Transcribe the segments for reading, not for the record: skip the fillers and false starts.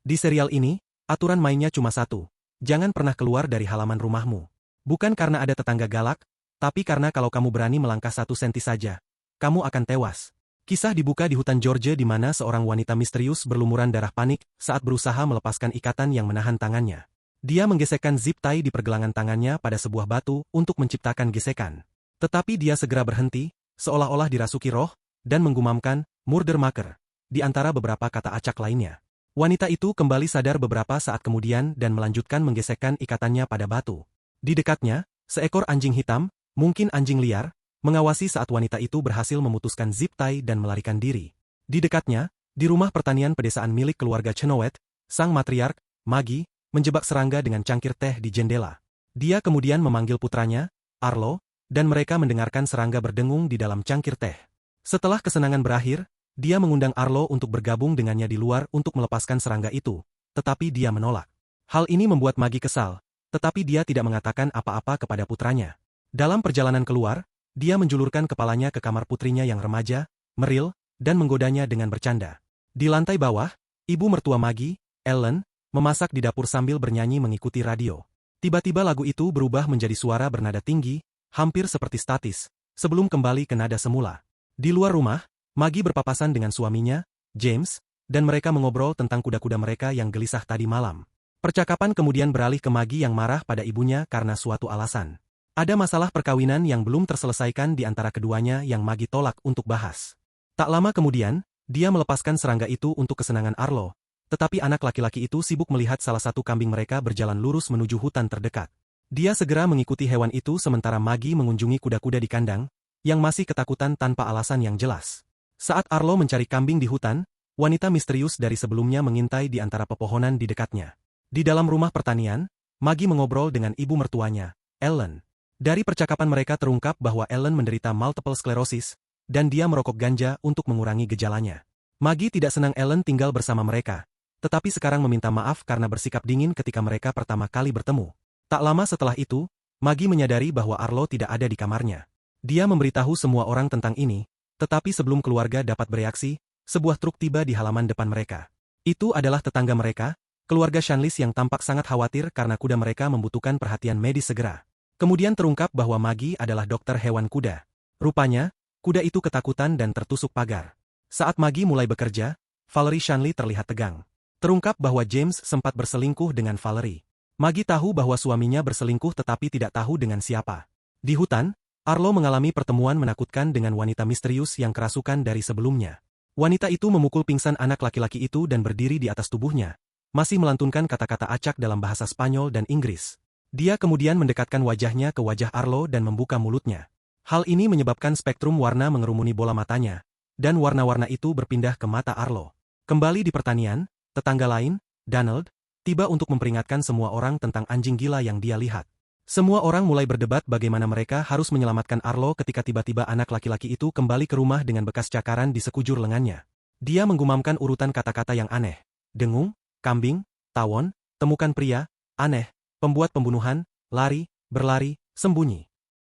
Di serial ini, aturan mainnya cuma satu. Jangan pernah keluar dari halaman rumahmu. Bukan karena ada tetangga galak, tapi karena kalau kamu berani melangkah 1 senti saja, kamu akan tewas. Kisah dibuka di hutan Georgia di mana seorang wanita misterius berlumuran darah panik saat berusaha melepaskan ikatan yang menahan tangannya. Dia menggesekkan zip tie di pergelangan tangannya pada sebuah batu untuk menciptakan gesekan. Tetapi dia segera berhenti, seolah-olah dirasuki roh, dan menggumamkan, "Murder Maker," di antara beberapa kata acak lainnya. Wanita itu kembali sadar beberapa saat kemudian dan melanjutkan menggesekkan ikatannya pada batu. Di dekatnya, seekor anjing hitam, mungkin anjing liar, mengawasi saat wanita itu berhasil memutuskan zip tie dan melarikan diri. Di dekatnya, di rumah pertanian pedesaan milik keluarga Chenoweth, sang matriark, Maggie, menjebak serangga dengan cangkir teh di jendela. Dia kemudian memanggil putranya, Arlo, dan mereka mendengarkan serangga berdengung di dalam cangkir teh. Setelah kesenangan berakhir, dia mengundang Arlo untuk bergabung dengannya di luar untuk melepaskan serangga itu, tetapi dia menolak. Hal ini membuat Maggie kesal, tetapi dia tidak mengatakan apa-apa kepada putranya. Dalam perjalanan keluar, dia menjulurkan kepalanya ke kamar putrinya yang remaja, Meryl, dan menggodanya dengan bercanda. Di lantai bawah, ibu mertua Maggie, Ellen, memasak di dapur sambil bernyanyi mengikuti radio. Tiba-tiba lagu itu berubah menjadi suara bernada tinggi, hampir seperti statis, sebelum kembali ke nada semula. Di luar rumah, Maggie berpapasan dengan suaminya, James, dan mereka mengobrol tentang kuda-kuda mereka yang gelisah tadi malam. Percakapan kemudian beralih ke Maggie yang marah pada ibunya karena suatu alasan. Ada masalah perkawinan yang belum terselesaikan di antara keduanya yang Maggie tolak untuk bahas. Tak lama kemudian, dia melepaskan serangga itu untuk kesenangan Arlo, tetapi anak laki-laki itu sibuk melihat salah satu kambing mereka berjalan lurus menuju hutan terdekat. Dia segera mengikuti hewan itu sementara Maggie mengunjungi kuda-kuda di kandang, yang masih ketakutan tanpa alasan yang jelas. Saat Arlo mencari kambing di hutan, wanita misterius dari sebelumnya mengintai di antara pepohonan di dekatnya. Di dalam rumah pertanian, Maggie mengobrol dengan ibu mertuanya, Ellen. Dari percakapan mereka terungkap bahwa Ellen menderita multiple sclerosis, dan dia merokok ganja untuk mengurangi gejalanya. Maggie tidak senang Ellen tinggal bersama mereka, tetapi sekarang meminta maaf karena bersikap dingin ketika mereka pertama kali bertemu. Tak lama setelah itu, Maggie menyadari bahwa Arlo tidak ada di kamarnya. Dia memberitahu semua orang tentang ini, tetapi sebelum keluarga dapat bereaksi, sebuah truk tiba di halaman depan mereka. Itu adalah tetangga mereka, keluarga Shanlis yang tampak sangat khawatir karena kuda mereka membutuhkan perhatian medis segera. Kemudian terungkap bahwa Maggie adalah dokter hewan kuda. Rupanya, kuda itu ketakutan dan tertusuk pagar. Saat Maggie mulai bekerja, Valerie Shanley terlihat tegang. Terungkap bahwa James sempat berselingkuh dengan Valerie. Maggie tahu bahwa suaminya berselingkuh tetapi tidak tahu dengan siapa. Di hutan, Arlo mengalami pertemuan menakutkan dengan wanita misterius yang kerasukan dari sebelumnya. Wanita itu memukul pingsan anak laki-laki itu dan berdiri di atas tubuhnya, masih melantunkan kata-kata acak dalam bahasa Spanyol dan Inggris. Dia kemudian mendekatkan wajahnya ke wajah Arlo dan membuka mulutnya. Hal ini menyebabkan spektrum warna mengerumuni bola matanya, dan warna-warna itu berpindah ke mata Arlo. Kembali di pertanian, tetangga lain, Donald, tiba untuk memperingatkan semua orang tentang anjing gila yang dia lihat. Semua orang mulai berdebat bagaimana mereka harus menyelamatkan Arlo ketika tiba-tiba anak laki-laki itu kembali ke rumah dengan bekas cakaran di sekujur lengannya. Dia menggumamkan urutan kata-kata yang aneh. Dengung, kambing, tawon, temukan pria, aneh, pembuat pembunuhan, lari, berlari, sembunyi.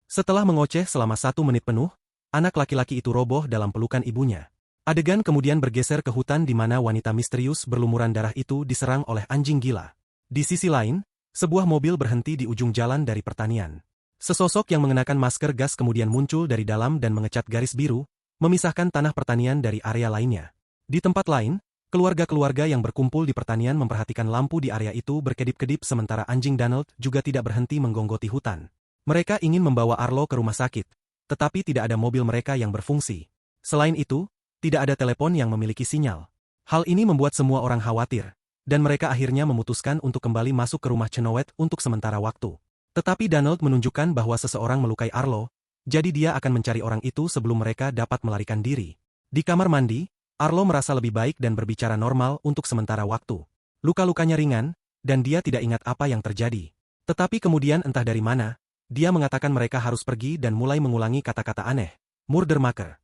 Setelah mengoceh selama 1 menit penuh, anak laki-laki itu roboh dalam pelukan ibunya. Adegan kemudian bergeser ke hutan di mana wanita misterius berlumuran darah itu diserang oleh anjing gila. Di sisi lain, sebuah mobil berhenti di ujung jalan dari pertanian. Sesosok yang mengenakan masker gas kemudian muncul dari dalam dan mengecat garis biru, memisahkan tanah pertanian dari area lainnya. Di tempat lain, keluarga-keluarga yang berkumpul di pertanian memperhatikan lampu di area itu berkedip-kedip sementara anjing Donald juga tidak berhenti menggonggoti hutan. Mereka ingin membawa Arlo ke rumah sakit, tetapi tidak ada mobil mereka yang berfungsi. Selain itu, tidak ada telepon yang memiliki sinyal. Hal ini membuat semua orang khawatir, dan mereka akhirnya memutuskan untuk kembali masuk ke rumah Chenoweth untuk sementara waktu. Tetapi Donald menunjukkan bahwa seseorang melukai Arlo, jadi dia akan mencari orang itu sebelum mereka dapat melarikan diri. Di kamar mandi, Arlo merasa lebih baik dan berbicara normal untuk sementara waktu. Luka-lukanya ringan, dan dia tidak ingat apa yang terjadi. Tetapi kemudian entah dari mana, dia mengatakan mereka harus pergi dan mulai mengulangi kata-kata aneh. Murder Maker.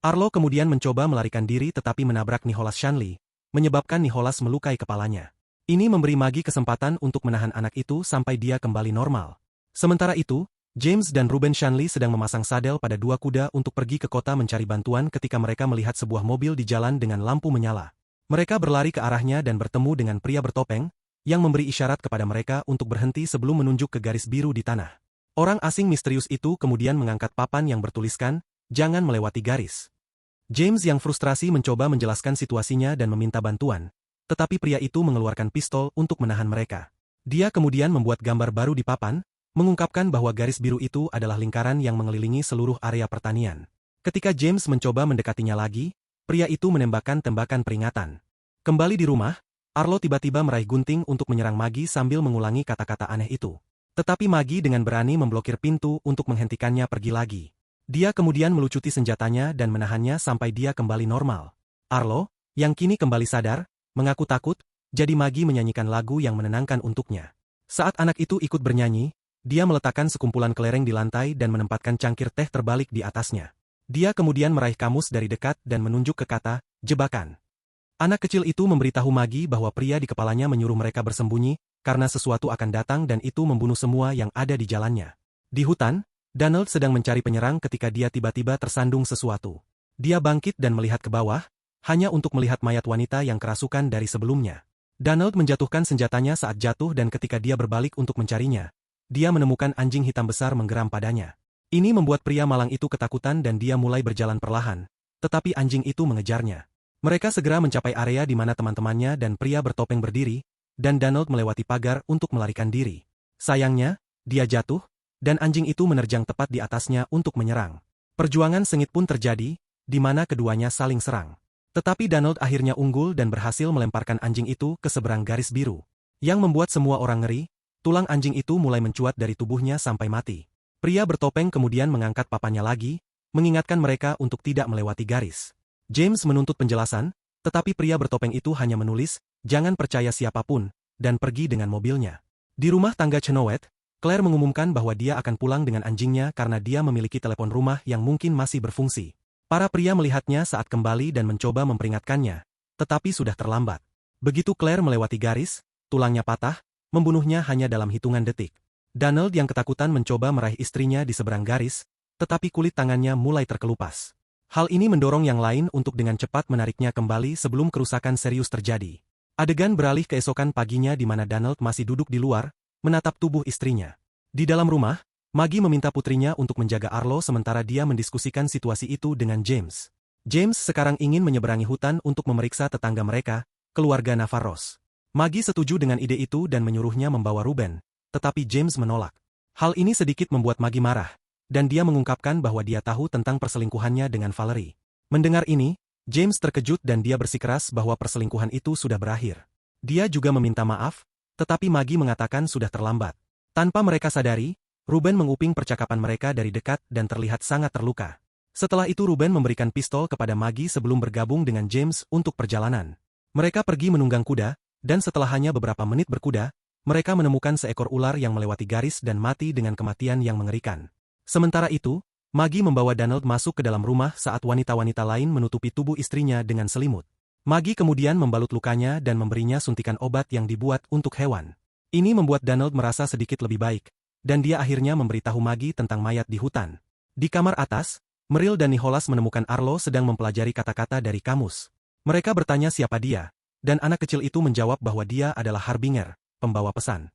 Arlo kemudian mencoba melarikan diri tetapi menabrak Nicholas Shanley, menyebabkan Nicholas melukai kepalanya. Ini memberi Maggie kesempatan untuk menahan anak itu sampai dia kembali normal. Sementara itu, James dan Ruben Shanley sedang memasang sadel pada 2 kuda untuk pergi ke kota mencari bantuan ketika mereka melihat sebuah mobil di jalan dengan lampu menyala. Mereka berlari ke arahnya dan bertemu dengan pria bertopeng, yang memberi isyarat kepada mereka untuk berhenti sebelum menunjuk ke garis biru di tanah. Orang asing misterius itu kemudian mengangkat papan yang bertuliskan, "Jangan melewati garis." James yang frustrasi mencoba menjelaskan situasinya dan meminta bantuan, tetapi pria itu mengeluarkan pistol untuk menahan mereka. Dia kemudian membuat gambar baru di papan, mengungkapkan bahwa garis biru itu adalah lingkaran yang mengelilingi seluruh area pertanian. Ketika James mencoba mendekatinya lagi, pria itu menembakkan tembakan peringatan. Kembali di rumah, Arlo tiba-tiba meraih gunting untuk menyerang Maggie sambil mengulangi kata-kata aneh itu. Tetapi Maggie dengan berani memblokir pintu untuk menghentikannya pergi lagi. Dia kemudian melucuti senjatanya dan menahannya sampai dia kembali normal. Arlo, yang kini kembali sadar, mengaku takut, jadi Maggie menyanyikan lagu yang menenangkan untuknya. Saat anak itu ikut bernyanyi, dia meletakkan sekumpulan kelereng di lantai dan menempatkan cangkir teh terbalik di atasnya. Dia kemudian meraih kamus dari dekat dan menunjuk ke kata, "Jebakan." Anak kecil itu memberitahu Maggie bahwa pria di kepalanya menyuruh mereka bersembunyi, karena sesuatu akan datang dan itu membunuh semua yang ada di jalannya. Di hutan, Donald sedang mencari penyerang ketika dia tiba-tiba tersandung sesuatu. Dia bangkit dan melihat ke bawah, hanya untuk melihat mayat wanita yang kerasukan dari sebelumnya. Donald menjatuhkan senjatanya saat jatuh dan ketika dia berbalik untuk mencarinya, dia menemukan anjing hitam besar menggeram padanya. Ini membuat pria malang itu ketakutan dan dia mulai berjalan perlahan, tetapi anjing itu mengejarnya. Mereka segera mencapai area di mana teman-temannya dan pria bertopeng berdiri, dan Donald melewati pagar untuk melarikan diri. Sayangnya, dia jatuh, dan anjing itu menerjang tepat di atasnya untuk menyerang. Perjuangan sengit pun terjadi, di mana keduanya saling serang. Tetapi Donald akhirnya unggul dan berhasil melemparkan anjing itu ke seberang garis biru. Yang membuat semua orang ngeri, tulang anjing itu mulai mencuat dari tubuhnya sampai mati. Pria bertopeng kemudian mengangkat papannya lagi, mengingatkan mereka untuk tidak melewati garis. James menuntut penjelasan, tetapi pria bertopeng itu hanya menulis, "Jangan percaya siapapun," dan pergi dengan mobilnya. Di rumah tangga Chenoweth, Claire mengumumkan bahwa dia akan pulang dengan anjingnya karena dia memiliki telepon rumah yang mungkin masih berfungsi. Para pria melihatnya saat kembali dan mencoba memperingatkannya, tetapi sudah terlambat. Begitu Claire melewati garis, tulangnya patah, membunuhnya hanya dalam hitungan detik. Donald yang ketakutan mencoba meraih istrinya di seberang garis, tetapi kulit tangannya mulai terkelupas. Hal ini mendorong yang lain untuk dengan cepat menariknya kembali sebelum kerusakan serius terjadi. Adegan beralih keesokan paginya di mana Donald masih duduk di luar, menatap tubuh istrinya. Di dalam rumah, Maggie meminta putrinya untuk menjaga Arlo sementara dia mendiskusikan situasi itu dengan James. James sekarang ingin menyeberangi hutan untuk memeriksa tetangga mereka, keluarga Navarros. Maggie setuju dengan ide itu dan menyuruhnya membawa Ruben, tetapi James menolak. Hal ini sedikit membuat Maggie marah, dan dia mengungkapkan bahwa dia tahu tentang perselingkuhannya dengan Valerie. Mendengar ini, James terkejut dan dia bersikeras bahwa perselingkuhan itu sudah berakhir. Dia juga meminta maaf, tetapi Maggie mengatakan sudah terlambat. Tanpa mereka sadari, Ruben menguping percakapan mereka dari dekat dan terlihat sangat terluka. Setelah itu Ruben memberikan pistol kepada Maggie sebelum bergabung dengan James untuk perjalanan. Mereka pergi menunggang kuda, dan setelah hanya beberapa menit berkuda, mereka menemukan seekor ular yang melewati garis dan mati dengan kematian yang mengerikan. Sementara itu, Maggie membawa Donald masuk ke dalam rumah saat wanita-wanita lain menutupi tubuh istrinya dengan selimut. Maggie kemudian membalut lukanya dan memberinya suntikan obat yang dibuat untuk hewan. Ini membuat Donald merasa sedikit lebih baik, dan dia akhirnya memberitahu Maggie tentang mayat di hutan. Di kamar atas, Merrill dan Nicholas menemukan Arlo sedang mempelajari kata-kata dari kamus. Mereka bertanya siapa dia, dan anak kecil itu menjawab bahwa dia adalah Harbinger, pembawa pesan.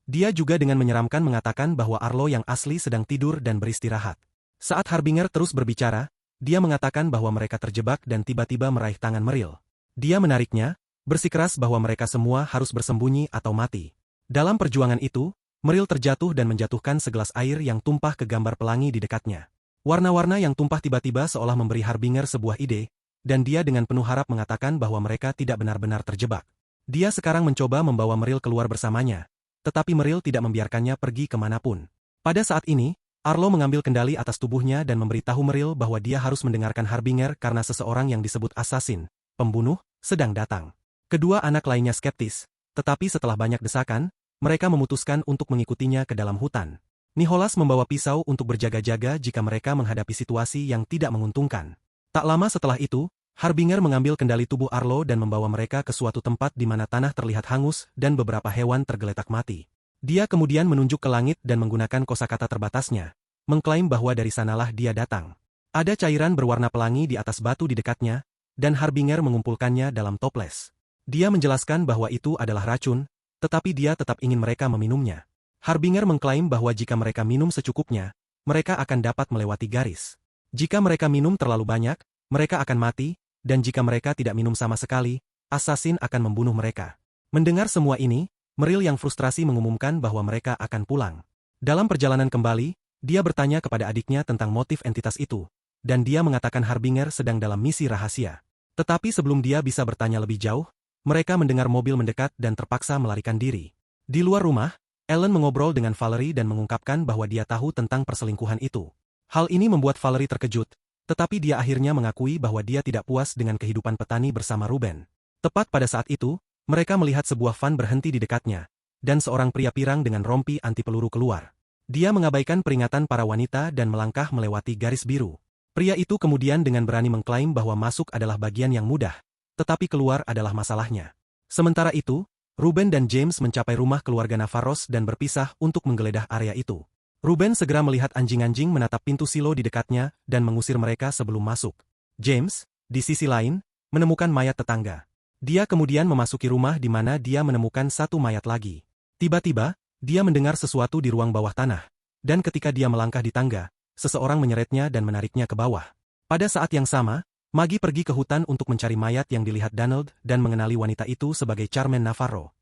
Dia juga dengan menyeramkan mengatakan bahwa Arlo yang asli sedang tidur dan beristirahat. Saat Harbinger terus berbicara, dia mengatakan bahwa mereka terjebak dan tiba-tiba meraih tangan Merrill. Dia menariknya, bersikeras bahwa mereka semua harus bersembunyi atau mati. Dalam perjuangan itu, Merrill terjatuh dan menjatuhkan segelas air yang tumpah ke gambar pelangi di dekatnya. Warna-warna yang tumpah tiba-tiba seolah memberi Harbinger sebuah ide, dan dia dengan penuh harap mengatakan bahwa mereka tidak benar-benar terjebak. Dia sekarang mencoba membawa Merrill keluar bersamanya, tetapi Merrill tidak membiarkannya pergi kemanapun. Pada saat ini, Arlo mengambil kendali atas tubuhnya dan memberitahu Merrill bahwa dia harus mendengarkan Harbinger karena seseorang yang disebut asasin, pembunuh, sedang datang. Kedua anak lainnya skeptis, tetapi setelah banyak desakan, mereka memutuskan untuk mengikutinya ke dalam hutan. Nicholas membawa pisau untuk berjaga-jaga jika mereka menghadapi situasi yang tidak menguntungkan. Tak lama setelah itu, Harbinger mengambil kendali tubuh Arlo dan membawa mereka ke suatu tempat di mana tanah terlihat hangus dan beberapa hewan tergeletak mati. Dia kemudian menunjuk ke langit dan menggunakan kosakata terbatasnya, mengklaim bahwa dari sanalah dia datang. Ada cairan berwarna pelangi di atas batu di dekatnya, dan Harbinger mengumpulkannya dalam toples. Dia menjelaskan bahwa itu adalah racun, tetapi dia tetap ingin mereka meminumnya. Harbinger mengklaim bahwa jika mereka minum secukupnya, mereka akan dapat melewati garis. Jika mereka minum terlalu banyak, mereka akan mati, dan jika mereka tidak minum sama sekali, assassin akan membunuh mereka. Mendengar semua ini, Merrill yang frustrasi mengumumkan bahwa mereka akan pulang. Dalam perjalanan kembali, dia bertanya kepada adiknya tentang motif entitas itu, dan dia mengatakan Harbinger sedang dalam misi rahasia. Tetapi sebelum dia bisa bertanya lebih jauh, mereka mendengar mobil mendekat dan terpaksa melarikan diri. Di luar rumah, Ellen mengobrol dengan Valerie dan mengungkapkan bahwa dia tahu tentang perselingkuhan itu. Hal ini membuat Valerie terkejut, tetapi dia akhirnya mengakui bahwa dia tidak puas dengan kehidupan petani bersama Ruben. Tepat pada saat itu, mereka melihat sebuah van berhenti di dekatnya, dan seorang pria pirang dengan rompi anti peluru keluar. Dia mengabaikan peringatan para wanita dan melangkah melewati garis biru. Pria itu kemudian dengan berani mengklaim bahwa masuk adalah bagian yang mudah, tetapi keluar adalah masalahnya. Sementara itu, Ruben dan James mencapai rumah keluarga Navarros dan berpisah untuk menggeledah area itu. Ruben segera melihat anjing-anjing menatap pintu silo di dekatnya dan mengusir mereka sebelum masuk. James, di sisi lain, menemukan mayat tetangga. Dia kemudian memasuki rumah di mana dia menemukan satu mayat lagi. Tiba-tiba, dia mendengar sesuatu di ruang bawah tanah. Dan ketika dia melangkah di tangga, seseorang menyeretnya dan menariknya ke bawah. Pada saat yang sama, Maggie pergi ke hutan untuk mencari mayat yang dilihat Donald dan mengenali wanita itu sebagai Carmen Navarro.